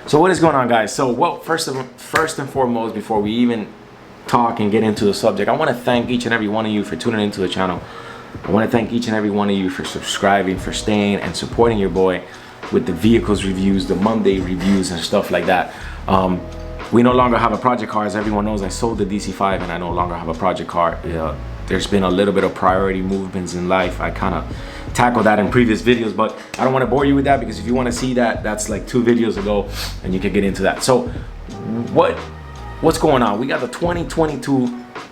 So what is going on, guys? So, well, first and foremost, before we even talk and get into the subject, I want to thank each and every one of you for tuning into the channel. I want to thank each and every one of you for subscribing, for staying and supporting your boy with the vehicles reviews, the Monday reviews and stuff like that. We no longer have a project car. As everyone knows, I sold the DC5 and I no longer have a project car. There's been a little bit of priority movements in life. I kind of tackled that in previous videos, but I don't want to bore you with that, because if you want to see that, that's like 2 videos ago and you can get into that. So what's going on? We got the 2022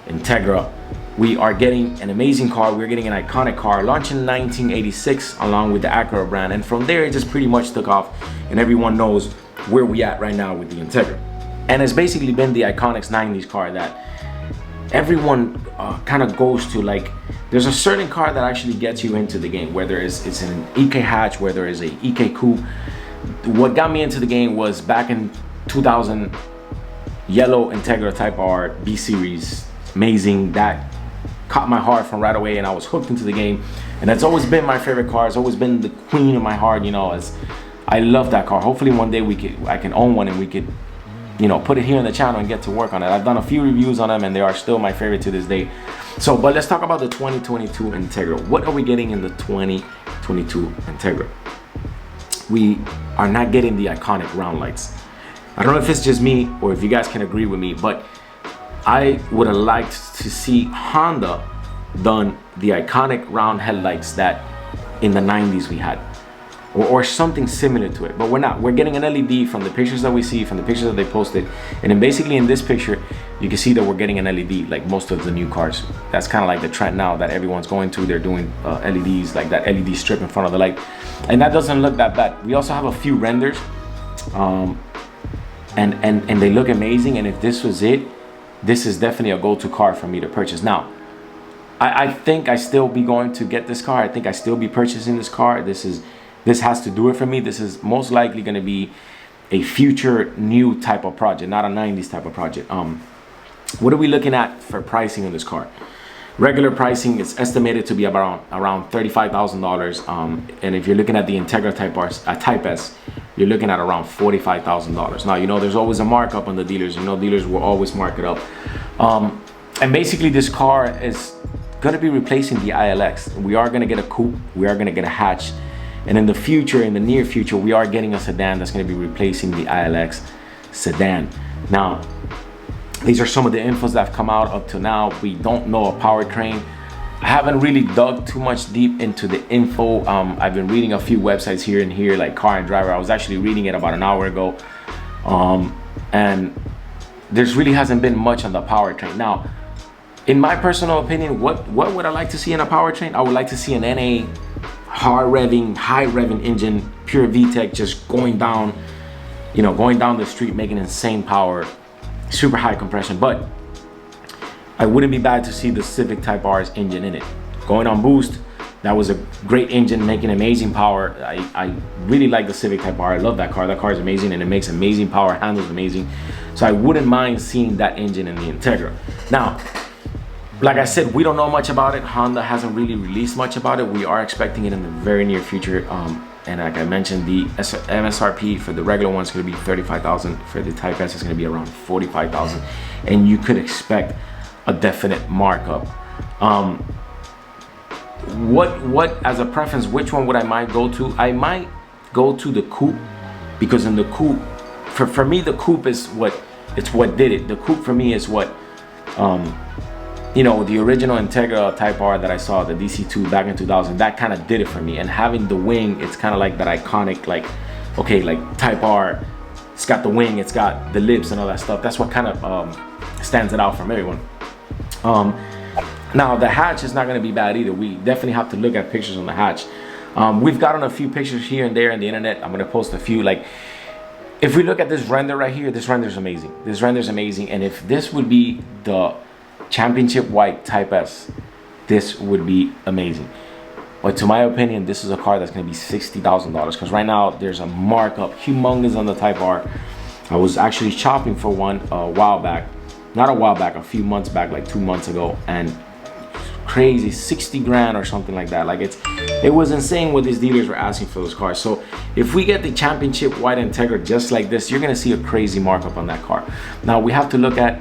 Integra. We are getting an amazing car. We're getting an iconic car launched in 1986 along with the ACURA brand, and from there it just pretty much took off, and everyone knows where we at right now with the Integra. And it's basically been the iconics 90s car that everyone kind of goes to. Like, there's a certain car that actually gets you into the game, whether it's an EK hatch, whether it's a EK coupe. What got me into the game was back in 2000, yellow Integra Type R B series, amazing. That caught my heart from right away, and I was hooked into the game. And that's always been my favorite car. It's always been the queen of my heart, you know. As I love that car. Hopefully one day I can own one and we could, you know, put it here in the channel and get to work on it. I've done a few reviews on them and they are still my favorite to this day. So, but let's talk about the 2022 Integra. What are we getting in the 2022 Integra? We are not getting the iconic round lights. I don't know if it's just me or if you guys can agree with me, but I would have liked to see Honda done the iconic round headlights that in the 90s we had. Or something similar to it, but we're not. We're getting an LED from the pictures that we see, from the pictures that they posted. And then basically in this picture, you can see that we're getting an LED like most of the new cars. That's kind of like the trend now that everyone's going to. They're doing LEDs, like that LED strip in front of the light. And that doesn't look that bad. We also have a few renders and they look amazing. And if this was it, this is definitely a go-to car for me to purchase. Now, I think I still be going to get this car. I think I still be purchasing this car. This has to do it for me. This is most likely going to be a future new type of project, not a 90s type of project. What are we looking at for pricing on this car? Regular pricing is estimated to be around $35,000. And if you're looking at the Integra Type S, you're looking at around $45,000. Now, you know, there's always a markup on the dealers. You know, dealers will always mark it up. And basically this car is going to be replacing the ILX. We are going to get a coupe. We are going to get a hatch. And in the future, in the near future, we are getting a sedan that's going to be replacing the ILX sedan. Now, these are some of the infos that have come out up to now. We don't know a powertrain. I haven't really dug too much deep into the info. I've been reading a few websites here and here, like Car and Driver. I was actually reading it about an hour ago. And there's really hasn't been much on the powertrain. Now, in my personal opinion, what would I like to see in a powertrain? I would like to see an NA high revving engine, pure VTEC, just going down, you know, going down the street, making insane power, super high compression. But I wouldn't be bad to see the Civic Type R's engine in it. Going on boost, that was a great engine, making amazing power. I really like the Civic Type R. I love that car. That car is amazing and it makes amazing power, handles amazing. So I wouldn't mind seeing that engine in the Integra. Now, like I said, we don't know much about it. Honda hasn't really released much about it. We are expecting it in the very near future. And like I mentioned, the MSRP for the regular one is going to be $35,000. For the Type S, it's going to be around $45,000. And you could expect a definite markup. What as a preference, which one would I might go to? I might go to the coupe, because in the coupe, for me, the coupe is what did it. The coupe for me is what, you know, the original Integra Type R that I saw, the DC2 back in 2000, that kind of did it for me. And having the wing, it's kind of like that iconic, like, okay, like Type R, it's got the wing, it's got the lips and all that stuff. That's what kind of stands it out from everyone. Now, the hatch is not going to be bad either. We definitely have to look at pictures on the hatch. We've gotten a few pictures here and there on the internet. I'm going to post a few. Like, if we look at this render right here, this render is amazing. This render is amazing. And if this would be the championship white Type S, this would be amazing. But to my opinion, this is a car that's going to be $60,000, because right now there's a markup humongous on the Type R. I was actually shopping for one a while back, not a while back, a few months back, like 2 months ago, and crazy, 60 grand or something like that. Like it was insane what these dealers were asking for those cars. So if we get the championship white Integra just like this, you're gonna see a crazy markup on that car. Now we have to look at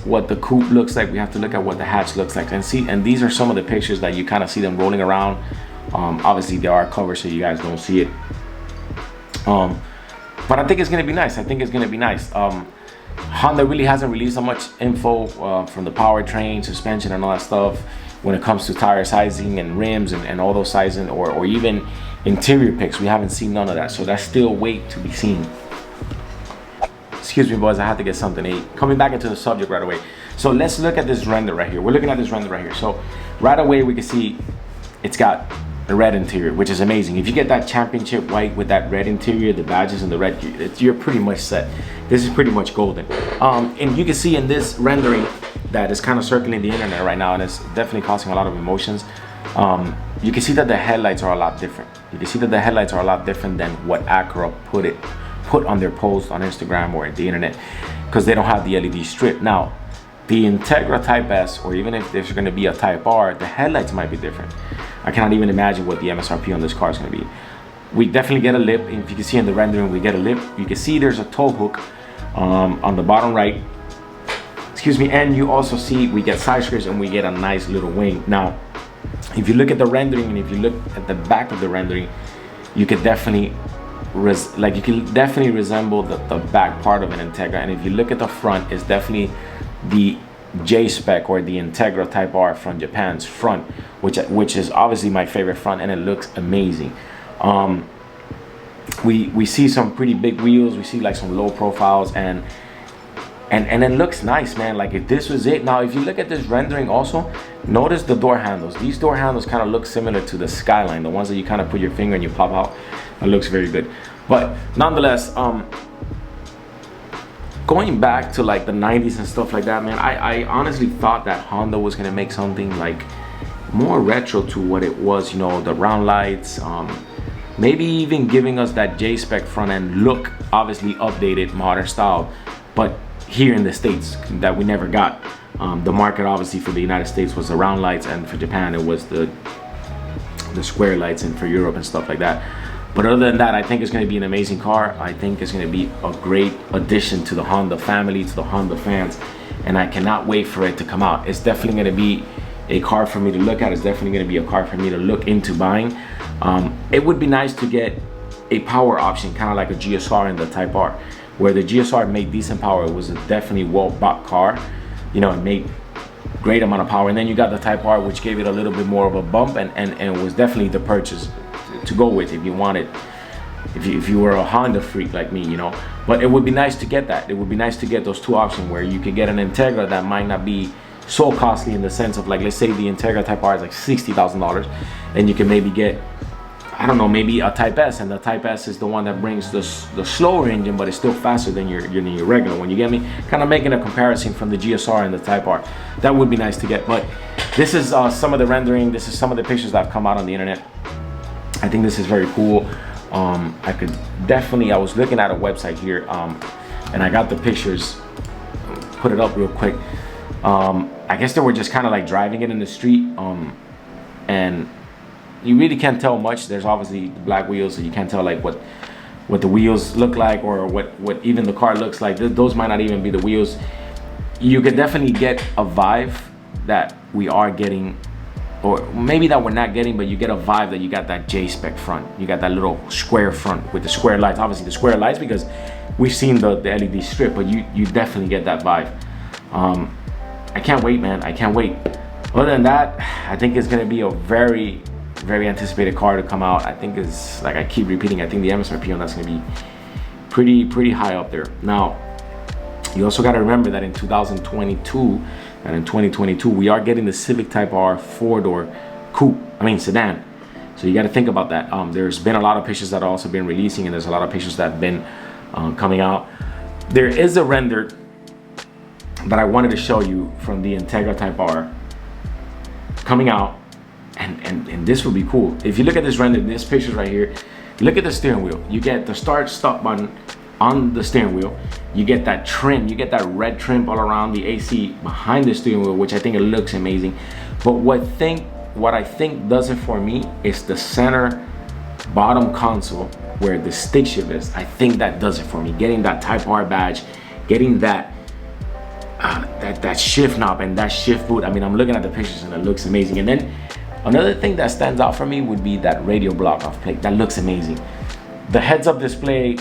what the coupe looks like. We have to look at what the hatch looks like and see. And these are some of the pictures that you kind of see them rolling around. Obviously there are covers so you guys don't see it. But I think it's gonna be nice. I think it's gonna be nice. Honda really hasn't released so much info from the powertrain, suspension, and all that stuff when it comes to tire sizing and rims and all those sizing, or even interior pics. We haven't seen none of that, so that's still wait to be seen. Excuse me, boys, I had to get something to eat. Coming back into the subject right away. So let's look at this render right here. We're looking at this render right here. So right away we can see it's got a red interior, which is amazing. If you get that championship white with that red interior, the badges and the red, you're pretty much set. This is pretty much golden. And you can see in this rendering that is kind of circling the internet right now, and it's definitely causing a lot of emotions. You can see that the headlights are a lot different. You can see that the headlights are a lot different than what Acura put on their post on Instagram or the internet, because they don't have the LED strip. Now, the Integra Type S, or even if there's going to be a Type R, the headlights might be different. I cannot even imagine what the MSRP on this car is going to be. We definitely get a lip. If you can see in the rendering, we get a lip. You can see there's a tow hook on the bottom right. Excuse me. And you also see we get side skirts and we get a nice little wing. Now, if you look at the rendering and if you look at the back of the rendering, you could definitely resemble the back part of an Integra. And if you look at the front, it's definitely the J-spec or the Integra Type R from Japan's front, which is obviously my favorite front, and it looks amazing. We see some pretty big wheels. We see like some low profiles, and it looks nice, man. Like if this was it. Now if you look at this rendering also, notice the door handles. These door handles kind of look similar to the Skyline, the ones that you kind of put your finger and you pop out. It looks very good. But nonetheless, going back to like the 90s and stuff like that, man, I honestly thought that Honda was gonna make something like more retro to what it was, you know, the round lights, maybe even giving us that J-spec front end look, obviously updated, modern style, but here in the States that we never got. The market obviously for the United States was the round lights, and for Japan it was the square lights, and for Europe and stuff like that. But other than that, I think it's going to be an amazing car. I think it's going to be a great addition to the Honda family, to the Honda fans, and I cannot wait for it to come out. It's definitely going to be a car for me to look at. It's definitely going to be a car for me to look into buying. It would be nice to get a power option, kind of like a GSR in the Type R, where the GSR made decent power. It was a definitely well-bought car. You know, it made great amount of power. And then you got the Type R, which gave it a little bit more of a bump, and it was definitely the purchase to go with if you wanted, if you were a Honda freak like me, you know. But it would be nice to get that. It would be nice to get those two options where you could get an Integra that might not be so costly, in the sense of like, let's say the Integra Type R is like $60,000, and you can maybe get, I don't know, maybe a Type S, and the Type S is the one that brings the slower engine, but it's still faster than your regular one. You get me? Kind of making a comparison from the GSR and the Type R. That would be nice to get. But this is some of the rendering. This is some of the pictures that have come out on the internet. I think this is very cool. I could definitely, I was looking at a website here, and I got the pictures, put it up real quick. I guess they were just kind of like driving it in the street, and you really can't tell much. There's obviously the black wheels, so you can't tell like what the wheels look like, or what even the car looks like. Those might not even be the wheels. You could definitely get a vibe that we are getting, or maybe that we're not getting, but you get a vibe that you got that J-spec front. You got that little square front with the square lights. Obviously the square lights, because we've seen the LED strip, but you definitely get that vibe. I can't wait, man. I can't wait. Other than that, I think it's gonna be a very, very anticipated car to come out. I think it's, like I keep repeating, I think the MSRP on that's gonna be pretty high up there. Now, you also gotta remember that in 2022 and in 2022, we are getting the Civic Type R four-door sedan. So you gotta think about that. There's been a lot of pictures that have also been releasing, and there's a lot of pictures that have been coming out. There is a render that I wanted to show you from the Integra Type R coming out, and this would be cool. If you look at this render, this pictures right here, look at the steering wheel. You get the start stop button on the steering wheel. You get that trim, you get that red trim all around the AC behind the steering wheel, which I think it looks amazing. But what I think does it for me is the center bottom console where the stick shift is. I think that does it for me. Getting that Type R badge, getting that that shift knob and that shift boot. I mean, I'm looking at the pictures and it looks amazing. And then another thing that stands out for me would be that radio block off plate. That looks amazing. The heads-up display,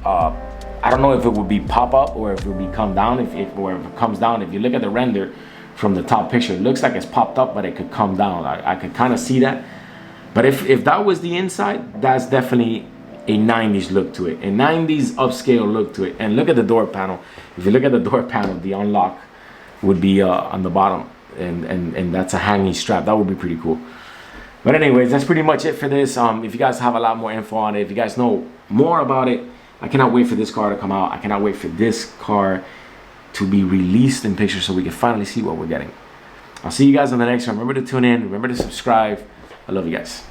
I don't know if it would be pop-up or if it would be come down. If it comes down, if you look at the render from the top picture, it looks like it's popped up, but it could come down. I could kind of see that. But if that was the inside, that's definitely a 90s look to it, a 90s upscale look to it. And look at the door panel. If you look at the door panel, the unlock would be on the bottom, and that's a hanging strap. That would be pretty cool. But anyways, that's pretty much it for this. If you guys have a lot more info on it, if you guys know more about it, I cannot wait for this car to come out. I cannot wait for this car to be released in pictures so we can finally see what we're getting. I'll see you guys on the next one. Remember to tune in. Remember to subscribe. I love you guys.